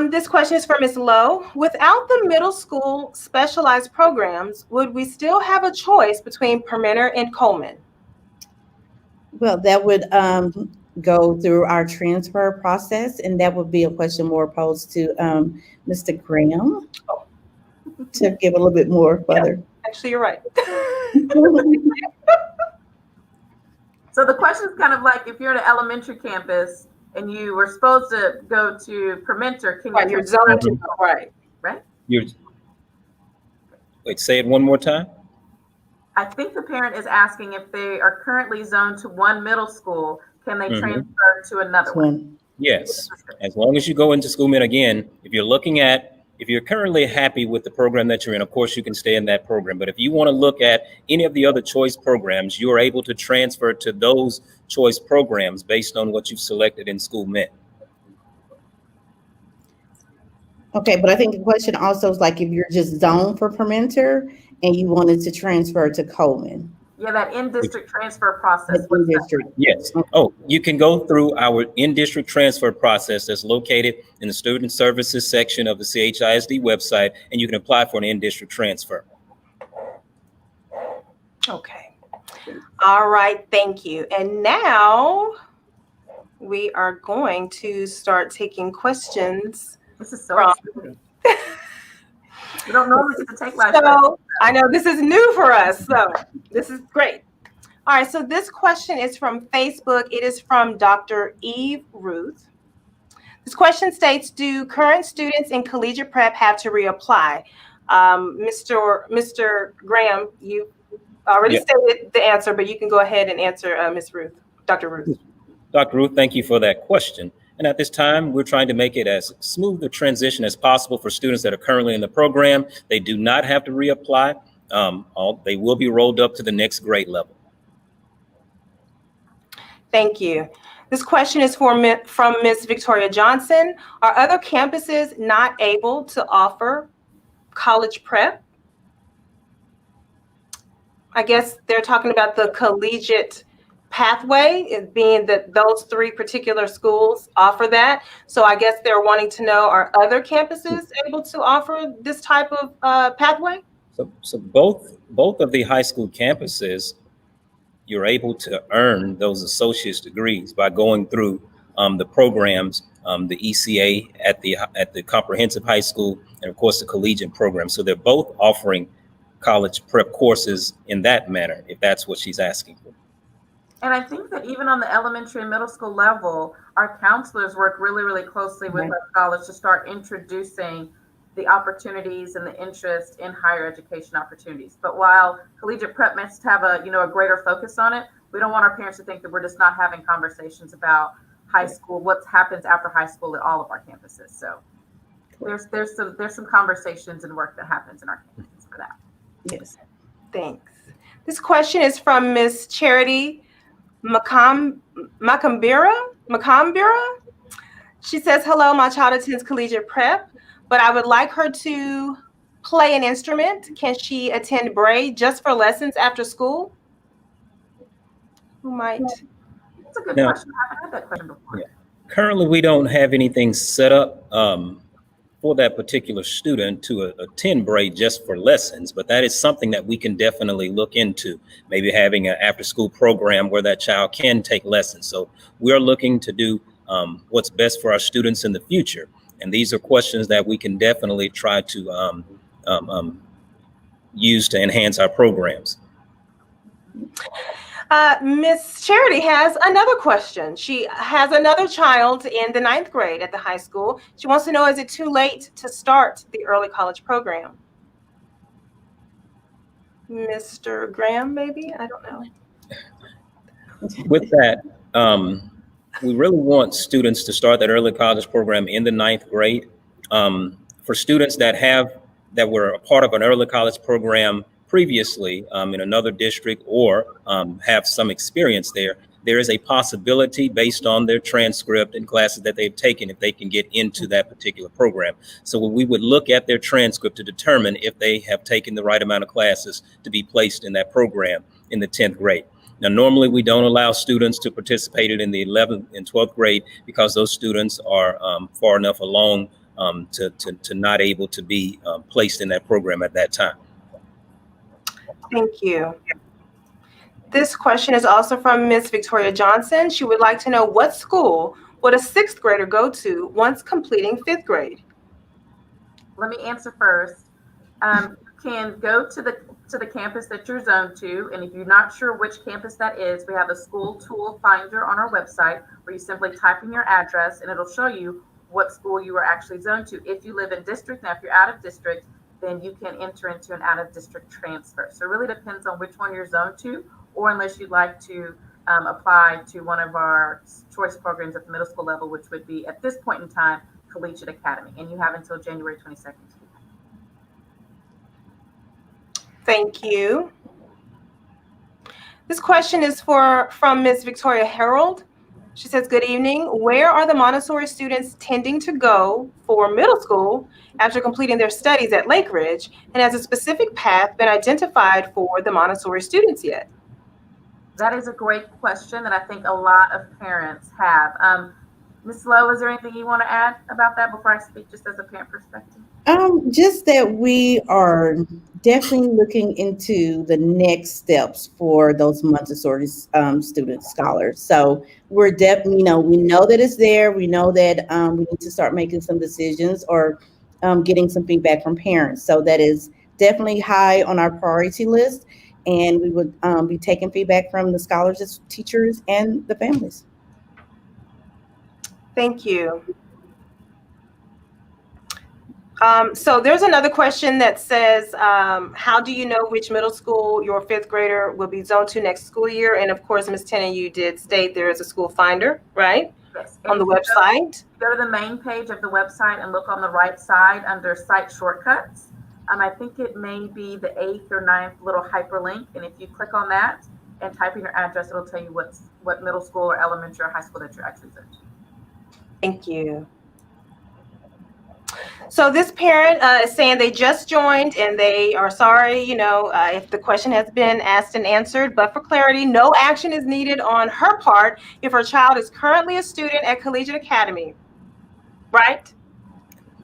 This question is for Ms. Lowe. Without the middle school specialized programs, would we still have a choice between Permitter and Coleman? Well, that would go through our transfer process, and that would be a question more posed to Mr. Graham to give a little bit more further. Yeah, actually, you're right. So the question is kind of like if you're at an elementary campus, and you were supposed to go to Permenter, can Right, you you're zoned to, right. You're, wait, say it one more time. I think the parent is asking if they are currently zoned to one middle school, can they Mhm. transfer to another one? Yes, as long as you go into school, and again, if you're currently happy with the program that you're in, of course you can stay in that program. But if you want to look at any of the other choice programs, you are able to transfer to those choice programs based on what you've selected in School Mint. Okay, but I think the question also is like if you're just zoned for Permenter and you wanted to transfer to Coleman. Yeah, that in-district transfer process. That's in district. Yes. Oh, you can go through our in-district transfer process that's located in the Student Services section of the CHISD website, and you can apply for an in-district transfer. Okay. All right, thank you. And now we are going to start taking questions. This is so From- exciting. We don't normally get to take live questions. So I know this is new for us, so this is great. All right, so this question is from Facebook. It is from Dr. Eve Ruth. This question states, do current students in collegiate prep have to reapply? Mr. Graham, you already stated the answer, but you can go ahead and answer Ms. Ruth, Dr. Ruth. Dr. Ruth, thank you for that question. And at this time, we're trying to make it as smooth a transition as possible for students that are currently in the program. They do not have to reapply. They will be rolled up to the next grade level. Thank you. This question is from Ms. Victoria Johnson. Are other campuses not able to offer college prep? I guess they're talking about the collegiate pathway, it being that those three particular schools offer that. So I guess they're wanting to know, are other campuses able to offer this type of pathway? So both of the high school campuses, you're able to earn those associate's degrees by going through the programs, the ECA at the comprehensive high school, and of course the collegiate program. So they're both offering college prep courses in that manner, if that's what she's asking for. And I think that even on the elementary and middle school level, our counselors work really, really closely with our college to start introducing the opportunities and the interest in higher education opportunities. But while collegiate prep must have a greater focus on it, we don't want our parents to think that we're just not having conversations about high school, what happens after high school at all of our campuses. So there's some conversations and work that happens in our campuses for that. Yes. Thanks. This question is from Miss Charity Macambira. She says, hello, my child attends collegiate prep, but I would like her to play an instrument. Can she attend braid just for lessons after school? Who might? That's a good question. I haven't had that question before. Yeah. Currently, we don't have anything set up for that particular student to attend braid just for lessons, but that is something that we can definitely look into, maybe having an after-school program where that child can take lessons. So we're looking to do what's best for our students in the future. And these are questions that we can definitely try to use to enhance our programs. Miss Charity has another question. She has another child in the 9th grade at the high school. She wants to know, is it too late to start the early college program? Mr. Graham, maybe? I don't know. With that, we really want students to start that early college program in the 9th grade. For students that were a part of an early college program previously in another district or have some experience there is a possibility based on their transcript and classes that they've taken if they can get into that particular program. So we would look at their transcript to determine if they have taken the right amount of classes to be placed in that program in the 10th grade. Now, normally we don't allow students to participate in the 11th and 12th grade because those students are far enough along to not able to be placed in that program at that time. Thank you. This question is also from Miss Victoria Johnson. She would like to know, what school would a 6th grader go to once completing 5th grade? Let me answer first. You can go to to the campus that you're zoned to. And if you're not sure which campus that is, we have a school tool finder on our website where you simply type in your address and it'll show you what school you are actually zoned to. If you live in district, now if you're out of district, then you can enter into an out of district transfer. So it really depends on which one you're zoned to, or unless you'd like to apply to one of our choice programs at the middle school level, which would be at this point in time, Collegiate Academy. And you have until January 22nd to do that. Thank you. This question is from Ms. Victoria Harold. She says, good evening. Where are the Montessori students tending to go for middle school after completing their studies at Lake Ridge? And has a specific path been identified for the Montessori students yet? That is a great question that I think a lot of parents have. Ms. Lowe, is there anything you want to add about that before I speak just as a parent perspective? Just that we are definitely looking into the next steps for those Montessori student scholars. So we're definitely, we know that it's there. We know that we need to start making some decisions or getting some feedback from parents. So that is definitely high on our priority list. And we would be taking feedback from the scholars, teachers, and the families. Thank you. So there's another question that says, how do you know which middle school your fifth grader will be zoned to next school year? And of course, Ms. Tennant, you did state there is a school finder, right? Yes. On the website. Go to the main page of the website and look on the right side under site shortcuts. I think it may be the 8th or 9th little hyperlink. And if you click on that and type in your address, it'll tell you what middle school or elementary or high school that you're actually zoned to. Thank you. So this parent is saying they just joined and they are sorry, if the question has been asked and answered, but for clarity, no action is needed on her part if her child is currently a student at Collegiate Academy, right?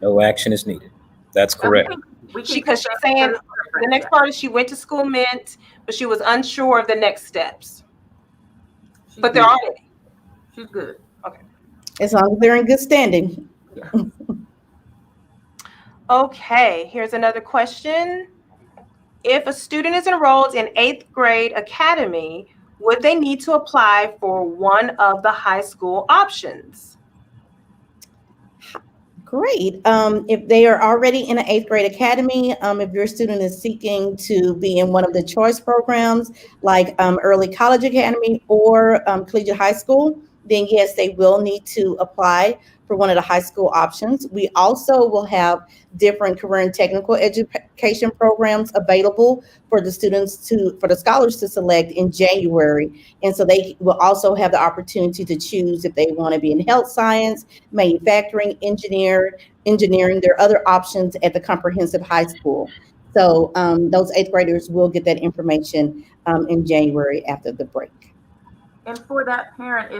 No action is needed. That's correct. Because she's saying the next part is she went to school Mint, but she was unsure of the next steps. But there aren't any. She's good. Okay. As long as they're in good standing. Yeah. Okay, here's another question. If a student is enrolled in 8th grade academy, would they need to apply for one of the high school options? Great. If they are already in an 8th grade academy, if your student is seeking to be in one of the choice programs like Early College Academy or Collegiate High School, then yes, they will need to apply for one of the high school options. We also will have different career and technical education programs available for the for the scholars to select in January. And so they will also have the opportunity to choose if they want to be in health science, manufacturing, engineering. There are other options at the comprehensive high school. So those 8th graders will get that information in January after the break. And for that parent,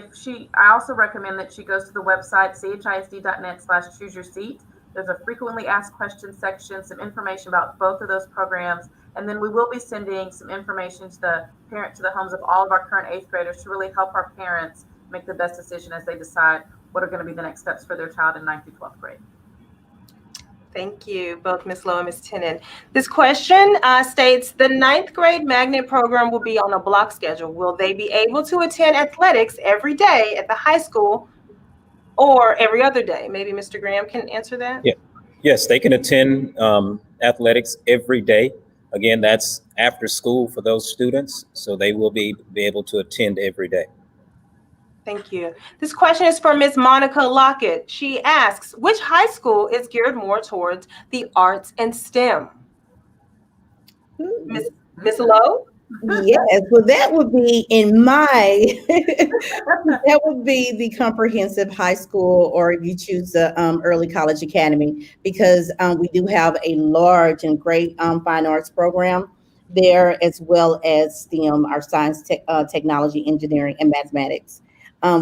I also recommend that she goes to the website, chisd.net/choose-your-seat. There's a frequently asked questions section, some information about both of those programs. And then we will be sending some information to the homes of all of our current 8th graders to really help our parents make the best decision as they decide what are going to be the next steps for their child in 9th through 12th grade. Thank you, both Ms. Lowe and Ms. Tennant. This question states, the 9th grade magnet program will be on a block schedule. Will they be able to attend athletics every day at the high school or every other day? Maybe Mr. Graham can answer that? Yeah. Yes, they can attend athletics every day. Again, that's after school for those students, so they will be able to attend every day. Thank you. This question is for Ms. Monica Lockett. She asks, which high school is geared more towards the arts and STEM? Ms. Lowe? Yes, well, that would be that would be the comprehensive high school, or if you choose the Early College Academy, because we do have a large and great fine arts program there, as well as STEM, our science, technology, engineering, and mathematics.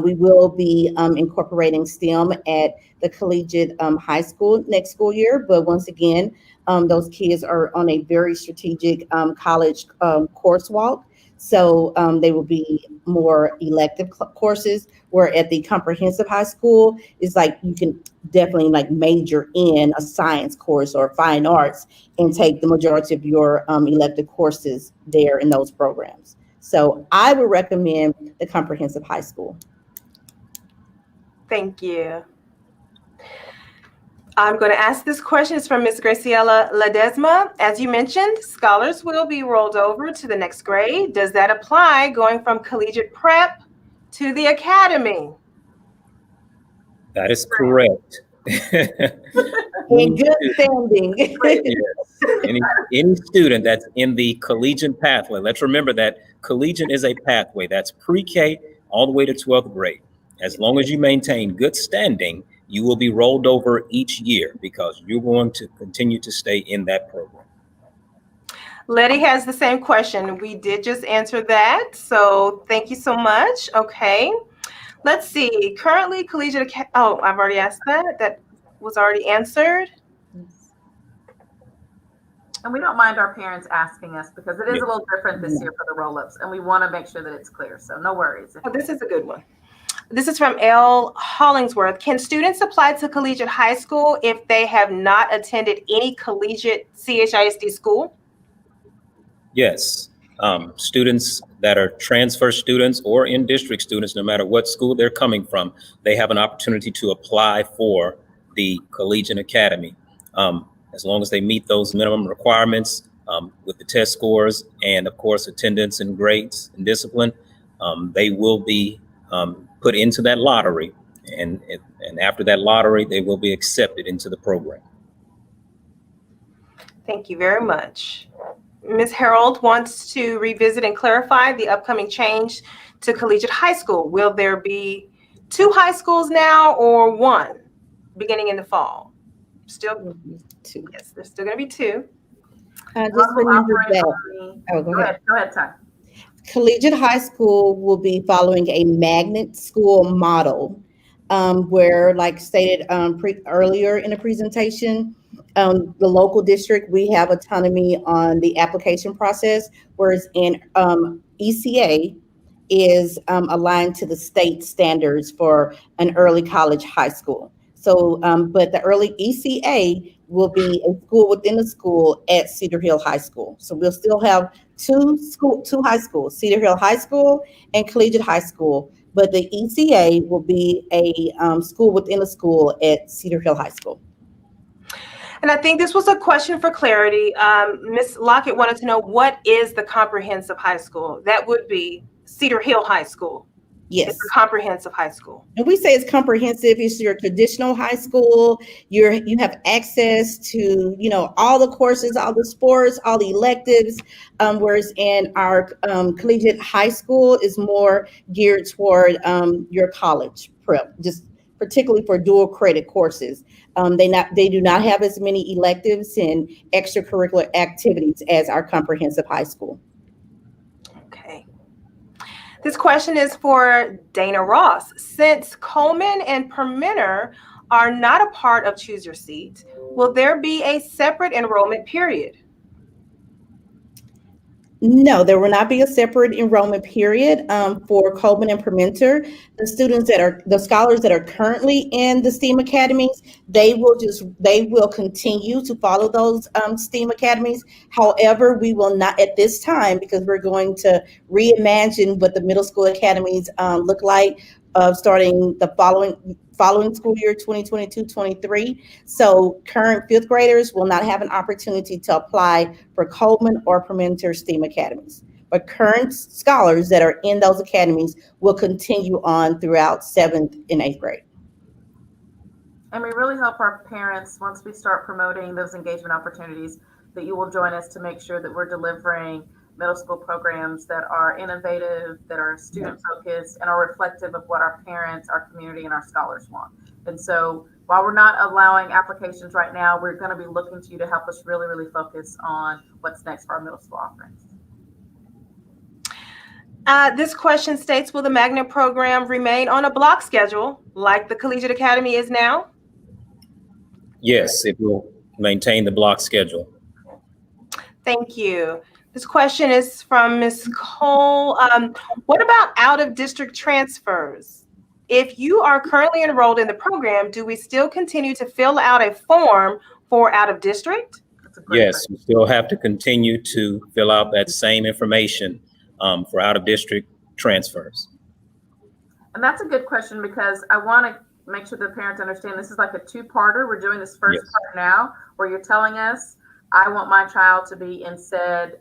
We will be incorporating STEM at the collegiate high school next school year. But once again, those kids are on a very strategic college course walk. So they will be more elective courses, where at the comprehensive high school is like you can definitely like major in a science course or fine arts and take the majority of your elective courses there in those programs. So I would recommend the comprehensive high school. Thank you. I'm going to ask this question. It's from Ms. Graciela Ledesma. As you mentioned, scholars will be rolled over to the next grade. Does that apply going from collegiate prep to the academy? That is correct. In good standing. Yes. Any student that's in the collegiate pathway, let's remember that collegiate is a pathway. That's pre-K all the way to 12th grade. As long as you maintain good standing, you will be rolled over each year because you're going to continue to stay in that program. Letty has the same question. We did just answer that. So thank you so much. Okay. Let's see. Currently, collegiate. Oh, I've already asked that. That was already answered. And we don't mind our parents asking us because it is a little different this year for the roll-ups, and we want to make sure that it's clear. So no worries. Oh, this is a good one. This is from L. Hollingsworth. Can students apply to collegiate high school if they have not attended any collegiate CHISD school? Yes. Students that are transfer students or in-district students, no matter what school they're coming from, they have an opportunity to apply for the Collegiate Academy. As long as they meet those minimum requirements with the test scores and, of course, attendance and grades and discipline, they will be put into that lottery. And after that lottery, they will be accepted into the program. Thank you very much. Ms. Harold wants to revisit and clarify the upcoming change to collegiate high school. Will there be 2 high schools now or 1 beginning in the fall? Still 2. Yes, there's still going to be 2. Just remember that. Oh, go ahead. Go ahead, Ty. Collegiate high school will be following a magnet school model, where, like stated earlier in the presentation, the local district, we have autonomy on the application process, whereas in ECA is aligned to the state standards for an early college high school. So, but the early ECA will be a school within a school at Cedar Hill High School. So we'll still have two high schools, Cedar Hill High School and Collegiate High School, but the ECA will be a school within a school at Cedar Hill High School. And I think this was a question for clarity. Ms. Lockett wanted to know, what is the comprehensive high school? That would be Cedar Hill High School. Yes. It's a comprehensive high school. And we say it's comprehensive. It's your traditional high school. You have access to, all the courses, all the sports, all the electives. Whereas in our collegiate high school is more geared toward your college prep, just particularly for dual credit courses. They do not have as many electives and extracurricular activities as our comprehensive high school. Okay. This question is for Dana Ross. Since Coleman and Permenter are not a part of Choose Your Seat, will there be a separate enrollment period? No, there will not be a separate enrollment period for Coleman and Permenter. The scholars that are currently in the STEAM academies, they will continue to follow those STEAM academies. However, we will not at this time, because we're going to reimagine what the middle school academies look like starting the following school year 2022-23. So current 5th graders will not have an opportunity to apply for Coleman or Permenter STEAM academies. But current scholars that are in those academies will continue on throughout 7th and 8th grade. And we really hope our parents, once we start promoting those engagement opportunities, that you will join us to make sure that we're delivering middle school programs that are innovative, that are student focused, and are reflective of what our parents, our community, and our scholars want. And so while we're not allowing applications right now, we're going to be looking to you to help us really, really focus on what's next for our middle school offerings. This question states, will the magnet program remain on a block schedule like the Collegiate Academy is now? Yes, it will maintain the block schedule. Thank you. This question is from Ms. Cole. What about out-of-district transfers? If you are currently enrolled in the program, do we still continue to fill out a form for out-of-district? Yes, you still have to continue to fill out that same information for out-of-district transfers. And that's a good question, because I want to make sure the parents understand this is like a two-parter. We're doing this first part now, where you're telling us, I want my child to be in said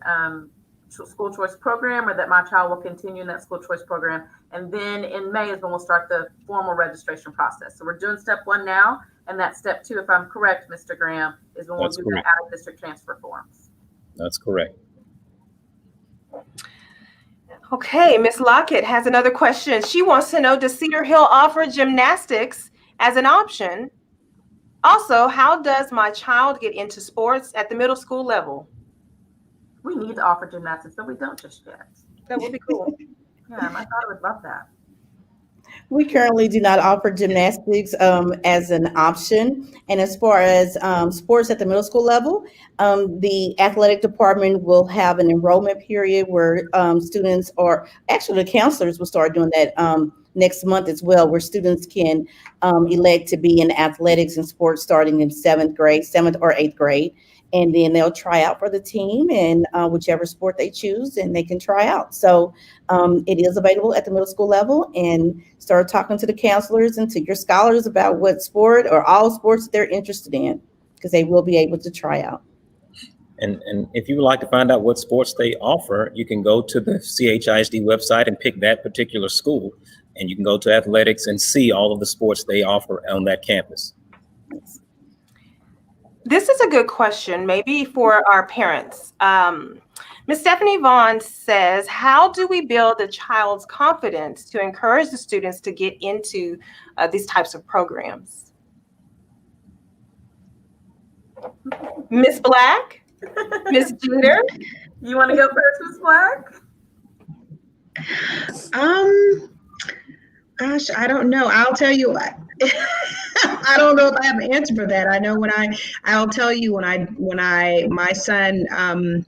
school choice program, or that my child will continue in that school choice program. And then in May is when we'll start the formal registration process. So we're doing step one now. And that step two, if I'm correct, Mr. Graham, is when we'll do the out-of-district transfer forms. That's correct. Okay, Ms. Lockett has another question. She wants to know, does Cedar Hill offer gymnastics as an option? Also, how does my child get into sports at the middle school level? We need to offer gymnastics, but we don't just yet. That would be cool. Yeah, my daughter would love that. We currently do not offer gymnastics as an option. And as far as sports at the middle school level, the athletic department will have an enrollment period where students, or actually the counselors will start doing that next month as well, where students can elect to be in athletics and sports starting in 7th or 8th grade. And then they'll try out for the team and whichever sport they choose, and they can try out. So it is available at the middle school level, and start talking to the counselors and to your scholars about what sport or all sports they're interested in, because they will be able to try out. And if you would like to find out what sports they offer, you can go to the CHISD website and pick that particular school, and you can go to athletics and see all of the sports they offer on that campus. This is a good question, maybe for our parents. Ms. Stephanie Vaughn says, how do we build a child's confidence to encourage the students to get into these types of programs? Ms. Black? Ms. Jeter? You want to go first, Ms. Black? Gosh, I don't know. I'll tell you. I don't know if I have an answer for that. I know I'll tell you when my son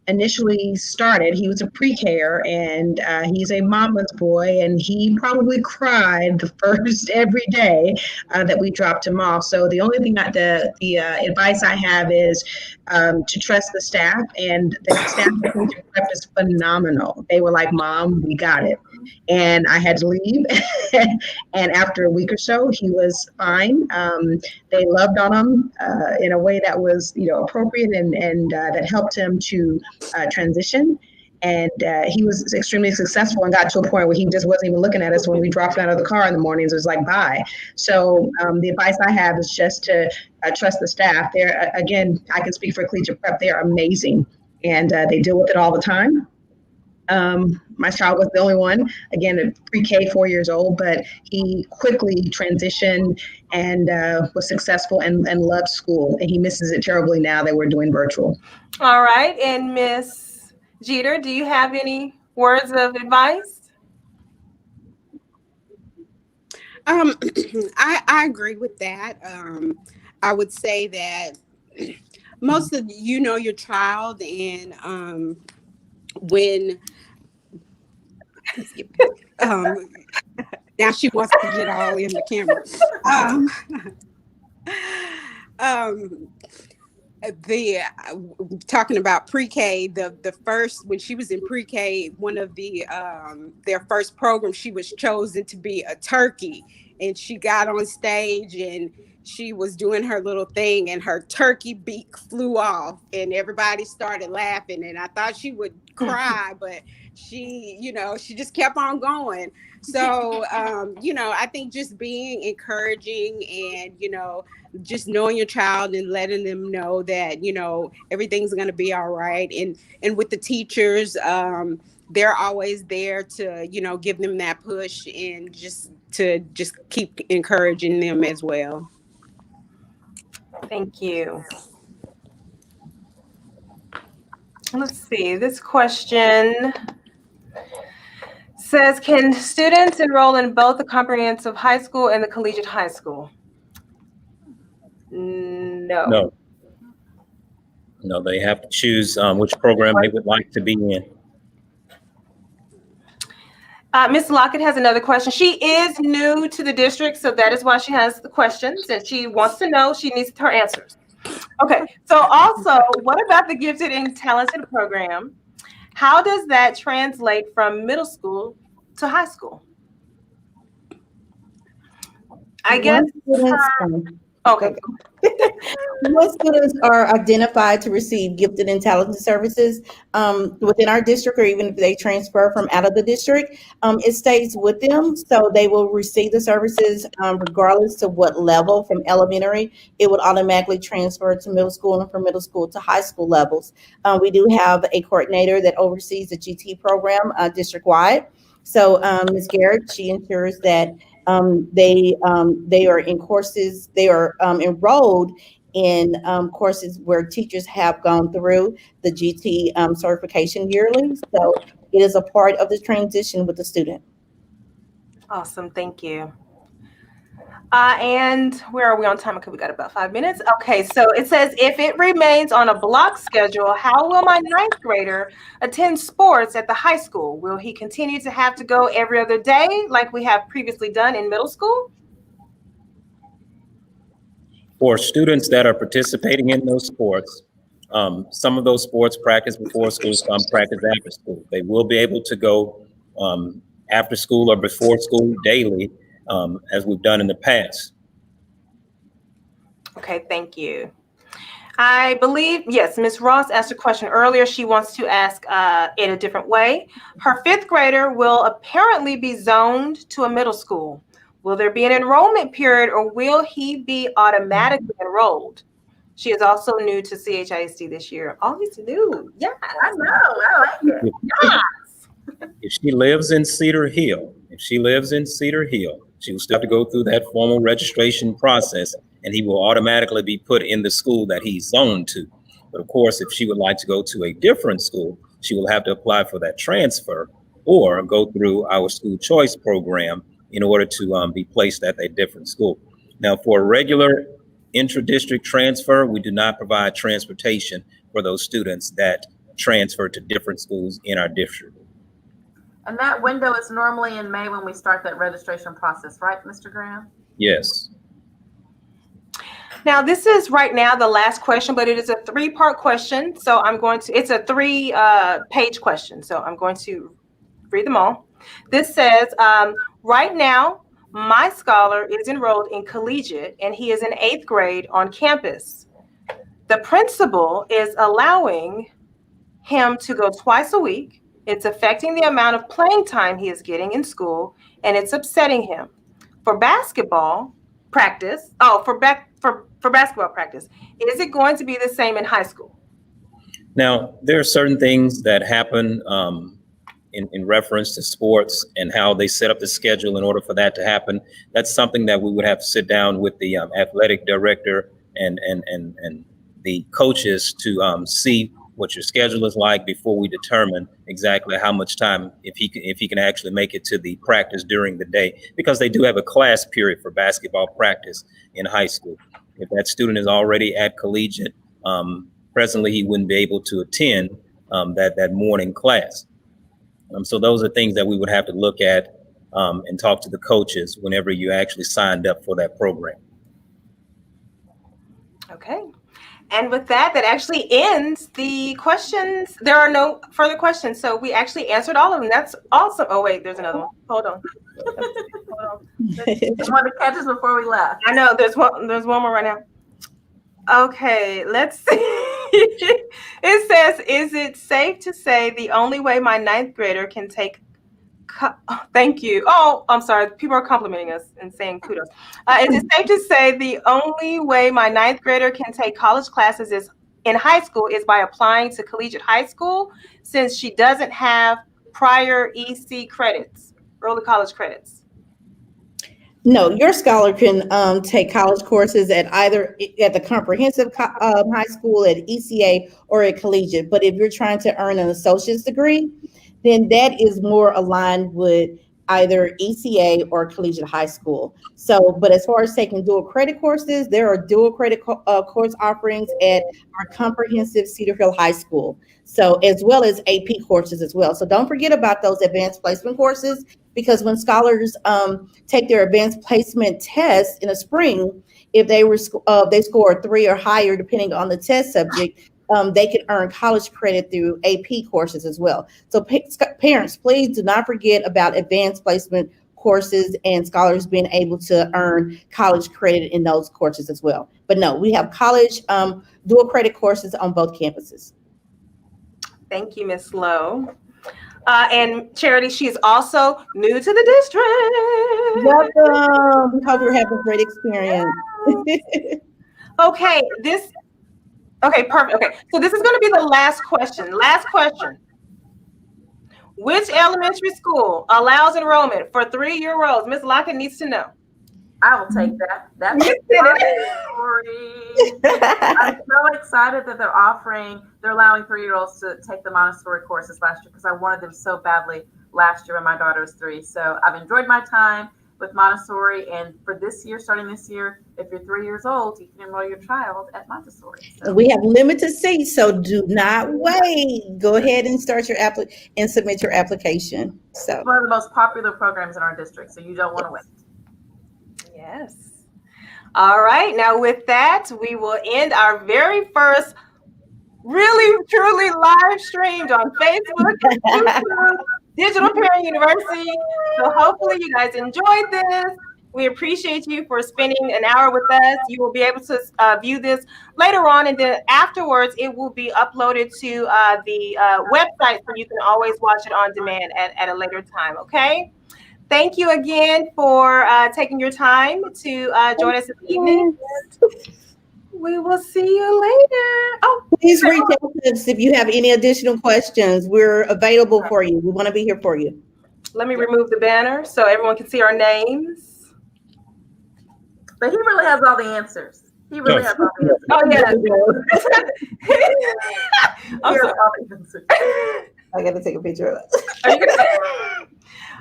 initially started, he was a pre-K-er, and he's a mama's boy, and he probably cried the first every day that we dropped him off. So the only thing the advice I have is to trust the staff, and the staff at Collegiate Prep is phenomenal. They were like, "Mom, we got it." And I had to leave. And after a week or so, he was fine. They loved on him in a way that was, appropriate and that helped him to transition. And he was extremely successful and got to a point where he just wasn't even looking at us when we dropped him out of the car in the mornings. It was like, bye. So the advice I have is just to trust the staff. They're, again, I can speak for Collegiate Prep. They're amazing, and they deal with it all the time. My child was the only one, again, at pre-K, 4 years old, but he quickly transitioned and was successful and loved school. And he misses it terribly now that we're doing virtual. All right. And Ms. Jeter, do you have any words of advice? I agree with that. I would say that most of your child, and when now she wants to get all in the camera. Talking about pre-K, the first, when she was in pre-K, one of their first programs, she was chosen to be a turkey, and she got on stage and she was doing her little thing, and her turkey beak flew off, and everybody started laughing, and I thought she would cry, but she just kept on going. So, I think just being encouraging and, just knowing your child and letting them know that, everything's going to be all right. And with the teachers, they're always there to, give them that push and just keep encouraging them as well. Thank you. Let's see, this question says, can students enroll in both the comprehensive high school and the collegiate high school? No. They have to choose which program they would like to be in. Ms. Lockett has another question. She is new to the district, so that is why she has the questions, and she wants to know, she needs her answers. Okay, so also, what about the Gifted and Talented program? How does that translate from middle school to high school? I guess. Okay. What students are identified to receive gifted and talented services within our district, or even if they transfer from out of the district, it stays with them. So they will receive the services regardless to what level. From elementary, it would automatically transfer to middle school, and from middle school to high school levels. We do have a coordinator that oversees the GT program district-wide. So Ms. Garrett, she ensures that they are in courses, they are enrolled in courses where teachers have gone through the GT certification yearly. So it is a part of the transition with the student. Awesome, thank you. And where are we on time? Okay, we got about 5 minutes. Okay, so it says, if it remains on a block schedule, how will my 9th grader attend sports at the high school? Will he continue to have to go every other day like we have previously done in middle school? For students that are participating in those sports, some of those sports practice before school, some practice after school. They will be able to go after school or before school daily, as we've done in the past. Okay, thank you. I believe, yes, Ms. Ross asked a question earlier. She wants to ask in a different way. Her 5th grader will apparently be zoned to a middle school. Will there be an enrollment period, or will he be automatically enrolled? She is also new to CHISD this year. Always new. Yeah, I know. I like it. Yes. If she lives in Cedar Hill, she will still have to go through that formal registration process, and he will automatically be put in the school that he's zoned to. But of course, if she would like to go to a different school, she will have to apply for that transfer or go through our school choice program in order to be placed at a different school. Now, for a regular intra-district transfer, we do not provide transportation for those students that transfer to different schools in our district. And that window is normally in May when we start that registration process, right, Mr. Graham? Yes. Now, this is right now the last question, but it is a 3-part question. So it's a 3-page question. So I'm going to read them all. This says, right now, my scholar is enrolled in collegiate and he is in 8th grade on campus. The principal is allowing him to go twice a week. It's affecting the amount of playing time he is getting in school, and it's upsetting him. For basketball practice, for basketball practice, is it going to be the same in high school? Now, there are certain things that happen in reference to sports and how they set up the schedule in order for that to happen. That's something that we would have to sit down with the athletic director and the coaches to see what your schedule is like before we determine exactly how much time, if he can actually make it to the practice during the day, because they do have a class period for basketball practice in high school. If that student is already at collegiate, presently he wouldn't be able to attend that morning class. So those are things that we would have to look at and talk to the coaches whenever you actually signed up for that program. Okay. And with that, that actually ends the questions. There are no further questions. So we actually answered all of them. That's awesome. Oh, wait, there's another one. Hold on. I wanted to catch us before we left. I know there's one more right now. Okay, let's see. It says, is it safe to say the only way my 9th grader can take thank you. Oh, I'm sorry. People are complimenting us and saying kudos. Is it safe to say the only way my 9th grader can take college classes in high school is by applying to collegiate high school, since she doesn't have prior EC credits, early college credits? No, your scholar can take college courses at either at the comprehensive high school, at ECA, or at collegiate. But if you're trying to earn an associate's degree, then that is more aligned with either ECA or collegiate high school. So, but as far as taking dual credit courses, there are dual credit course offerings at our comprehensive Cedar Hill High School. So, as well as AP courses as well. So don't forget about those advanced placement courses, because when scholars take their advanced placement test in the spring, if they score 3 or higher, depending on the test subject, they can earn college credit through AP courses as well. So parents, please do not forget about advanced placement courses and scholars being able to earn college credit in those courses as well. But no, we have college dual credit courses on both campuses. Thank you, Ms. Lowe. And Charity, she is also new to the district. Welcome. We hope you're having a great experience. Okay, perfect. Okay, so this is going to be the last question. Last question. Which elementary school allows enrollment for 3-year-olds? Ms. Lockett needs to know. I will take that. That's Montessori. I'm so excited that they're allowing 3-year-olds to take the Montessori courses last year, because I wanted them so badly last year when my daughter was 3. So I've enjoyed my time with Montessori, and for this year, starting this year, if you're 3 years old, you can enroll your child at Montessori. So. We have limited seats, so do not wait. Go ahead and start your and submit your application. So it's one of the most popular programs in our district, so you don't want to wait. Yes. All right. Now, with that, we will end our very first really, truly live streamed on Facebook and YouTube, Digital Parent University. So hopefully you guys enjoyed this. We appreciate you for spending an hour with us. You will be able to view this later on, and then afterwards it will be uploaded to the website, so you can always watch it on demand at a later time. Okay. Thank you again for taking your time to join us this evening. We will see you later. Oh, please reach out to us if you have any additional questions. We're available for you. We want to be here for you. Let me remove the banner so everyone can see our names. But he really has all the answers. He really has all the answers. Oh, yeah. I got to take a picture of it.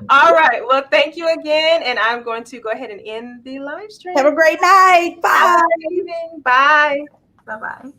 All right. Well, thank you again. And I'm going to go ahead and end the live stream. Have a great night. Bye. Bye. Bye-bye.